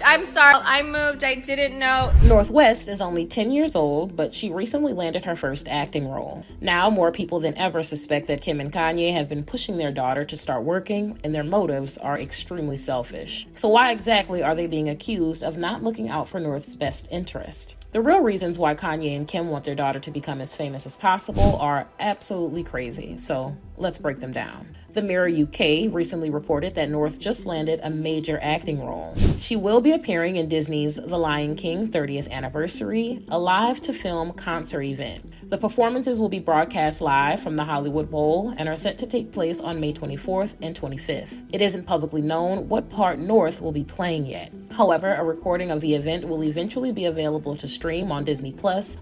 I'm sorry. I moved. I didn't know. North West is only 10 years old, but she recently landed her first acting role. Now, more people than ever suspect that Kim and Kanye have been pushing their daughter to start working, and their motives are extremely selfish. So why exactly are they being accused of not looking out for North's best interest? The real reasons why Kanye and Kim want their daughter to become as famous as possible are absolutely crazy, so let's break them down. The Mirror UK recently reported that North just landed a major acting role. She will be appearing in Disney's The Lion King 30th Anniversary, a live-to-film concert event. The performances will be broadcast live from the Hollywood Bowl and are set to take place on May 24th and 25th. It isn't publicly known what part North will be playing yet. However, a recording of the event will eventually be available to stream on Disney+,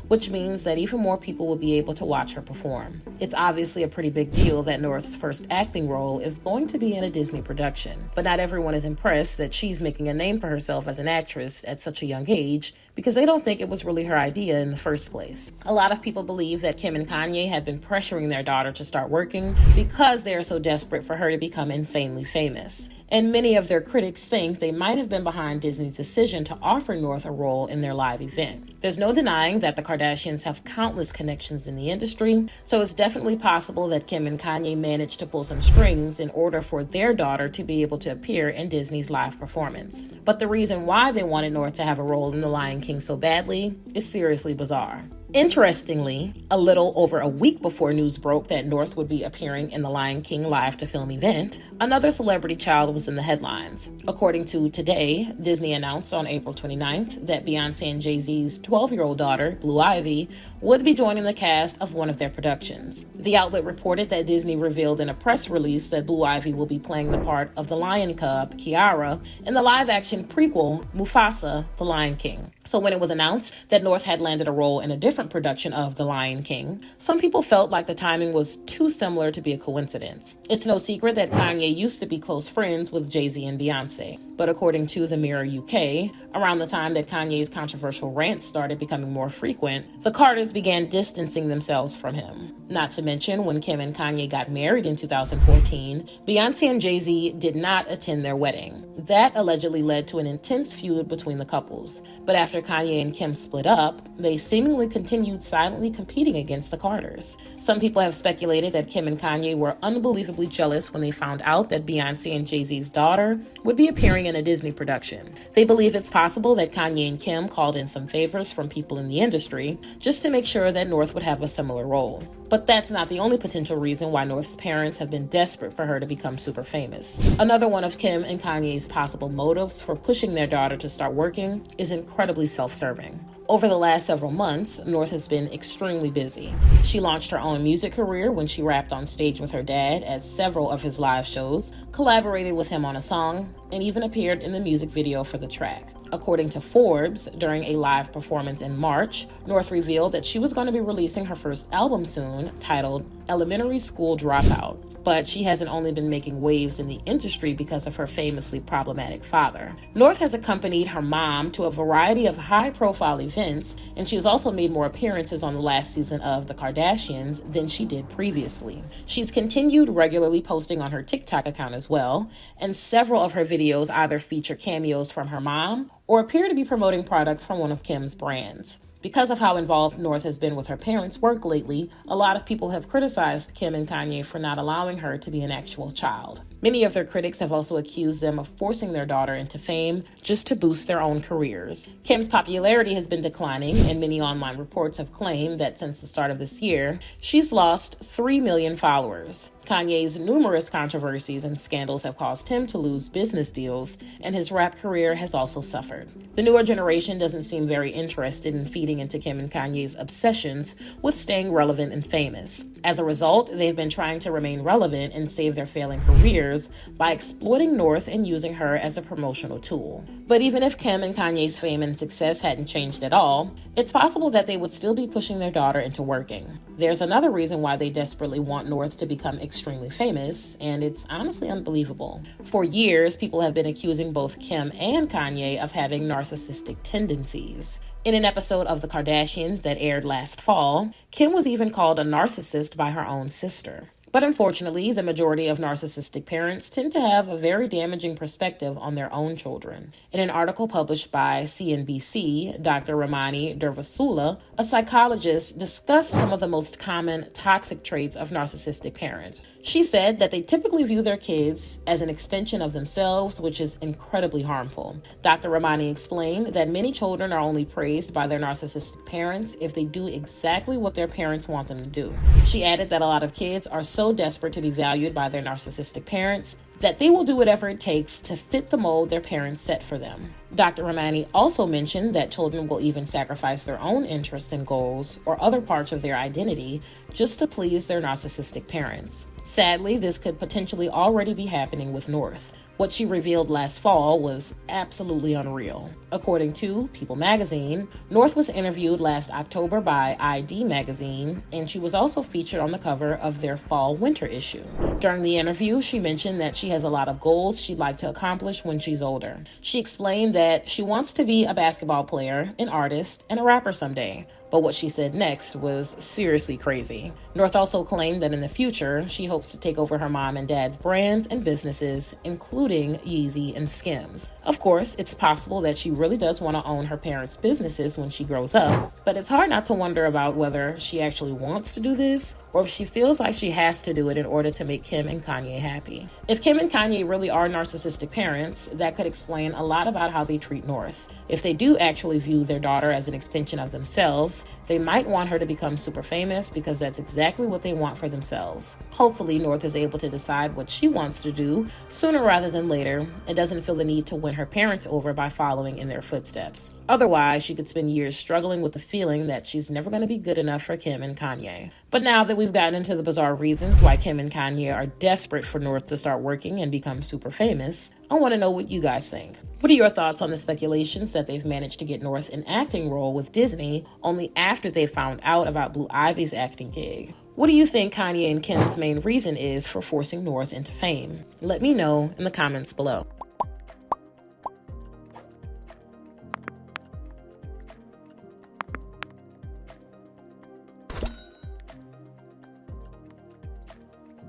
which means that even more people will be able to watch her perform. It's obviously a pretty big deal that North's first acting role is going to be in a Disney production, but not everyone is impressed that she's making a name for herself as an actress at such a young age because they don't think it was really her idea in the first place. A lot of people believe that Kim and Kanye have been pressuring their daughter to start working because they are so desperate for her to become insanely famous. And many of their critics think they might have been behind Disney's decision to offer North a role in their live event. There's no denying that the Kardashians have countless connections in the industry, so it's definitely possible that Kim and Kanye managed to pull some strings in order for their daughter to be able to appear in Disney's live performance. But the reason why they wanted North to have a role in The Lion King so badly is seriously bizarre. Interestingly, a little over a week before news broke that North would be appearing in the Lion King live-to-film event, another celebrity child was in the headlines. According to Today, Disney announced on April 29th that Beyonce and Jay-Z's 12-year-old daughter, Blue Ivy, would be joining the cast of one of their productions. The outlet reported that Disney revealed in a press release that Blue Ivy will be playing the part of the lion cub, Kiara, in the live-action prequel, Mufasa, The Lion King. So when it was announced that North had landed a role in a different production of The Lion King, some people felt like the timing was too similar to be a coincidence. It's no secret that Kanye used to be close friends with Jay-Z and Beyonce. But according to the Mirror UK, around the time that Kanye's controversial rants started becoming more frequent, the Carters began distancing themselves from him. Not to mention, when Kim and Kanye got married in 2014, Beyonce and Jay-Z did not attend their wedding. That allegedly led to an intense feud between the couples. But after Kanye and Kim split up, they seemingly continued silently competing against the Carters. Some people have speculated that Kim and Kanye were unbelievably jealous when they found out that Beyonce and Jay-Z's daughter would be appearing in a Disney production. They believe it's possible that Kanye and Kim called in some favors from people in the industry just to make sure that North would have a similar role. But that's not the only potential reason why North's parents have been desperate for her to become super famous. Another one of Kim and Kanye's possible motives for pushing their daughter to start working is incredibly self-serving. Over the last several months, North has been extremely busy. She launched her own music career when she rapped on stage with her dad at several of his live shows, collaborated with him on a song, and even appeared in the music video for the track. According to Forbes, during a live performance in March, North revealed that she was going to be releasing her first album soon, titled Elementary School Dropout. But she hasn't only been making waves in the industry because of her famously problematic father. North has accompanied her mom to a variety of high-profile events, and she has also made more appearances on the last season of The Kardashians than she did previously. She's continued regularly posting on her TikTok account as well, and several of her videos either feature cameos from her mom or appear to be promoting products from one of Kim's brands. Because of how involved North has been with her parents' work lately, a lot of people have criticized Kim and Kanye for not allowing her to be an actual child. Many of their critics have also accused them of forcing their daughter into fame just to boost their own careers. Kim's popularity has been declining, and many online reports have claimed that since the start of this year, she's lost 3 million followers. Kanye's numerous controversies and scandals have caused him to lose business deals, and his rap career has also suffered. The newer generation doesn't seem very interested in feeding into Kim and Kanye's obsessions with staying relevant and famous. As a result, they've been trying to remain relevant and save their failing careers by exploiting North and using her as a promotional tool. But even if Kim and Kanye's fame and success hadn't changed at all, it's possible that they would still be pushing their daughter into working. There's another reason why they desperately want North to become extremely famous, and it's honestly unbelievable. For years, people have been accusing both Kim and Kanye of having narcissistic tendencies. In an episode of The Kardashians that aired last fall, Kim was even called a narcissist by her own sister. But unfortunately, the majority of narcissistic parents tend to have a very damaging perspective on their own children. In an article published by CNBC, Dr. Ramani Durvasula, a psychologist, discussed some of the most common toxic traits of narcissistic parents. She said that they typically view their kids as an extension of themselves, which is incredibly harmful. Dr. Ramani explained that many children are only praised by their narcissistic parents if they do exactly what their parents want them to do. She added that a lot of kids are so desperate to be valued by their narcissistic parents that they will do whatever it takes to fit the mold their parents set for them. Dr. Ramani also mentioned that children will even sacrifice their own interests and goals or other parts of their identity just to please their narcissistic parents. Sadly, this could potentially already be happening with North. What she revealed last fall was absolutely unreal. According to People magazine, North was interviewed last October by ID magazine, and she was also featured on the cover of their fall-winter issue. During the interview, she mentioned that she has a lot of goals she'd like to accomplish when she's older. She explained that she wants to be a basketball player, an artist, and a rapper someday. But what she said next was seriously crazy. North also claimed that in the future, she hopes to take over her mom and dad's brands and businesses, including Yeezy and Skims. Of course, it's possible that she really does want to own her parents' businesses when she grows up, but it's hard not to wonder about whether she actually wants to do this or if she feels like she has to do it in order to make Kim and Kanye happy. If Kim and Kanye really are narcissistic parents, that could explain a lot about how they treat North. If they do actually view their daughter as an extension of themselves, they might want her to become super famous because that's exactly what they want for themselves. Hopefully, North is able to decide what she wants to do sooner rather than later and doesn't feel the need to win her parents over by following in their footsteps. Otherwise, she could spend years struggling with the feeling that she's never going to be good enough for Kim and Kanye. But now that we've gotten into the bizarre reasons why Kim and Kanye are desperate for North to start working and become super famous, I want to know what you guys think. What are your thoughts on the speculations that they've managed to get North an acting role with Disney only after they found out about Blue Ivy's acting gig? What do you think Kanye and Kim's main reason is for forcing North into fame? Let me know in the comments below.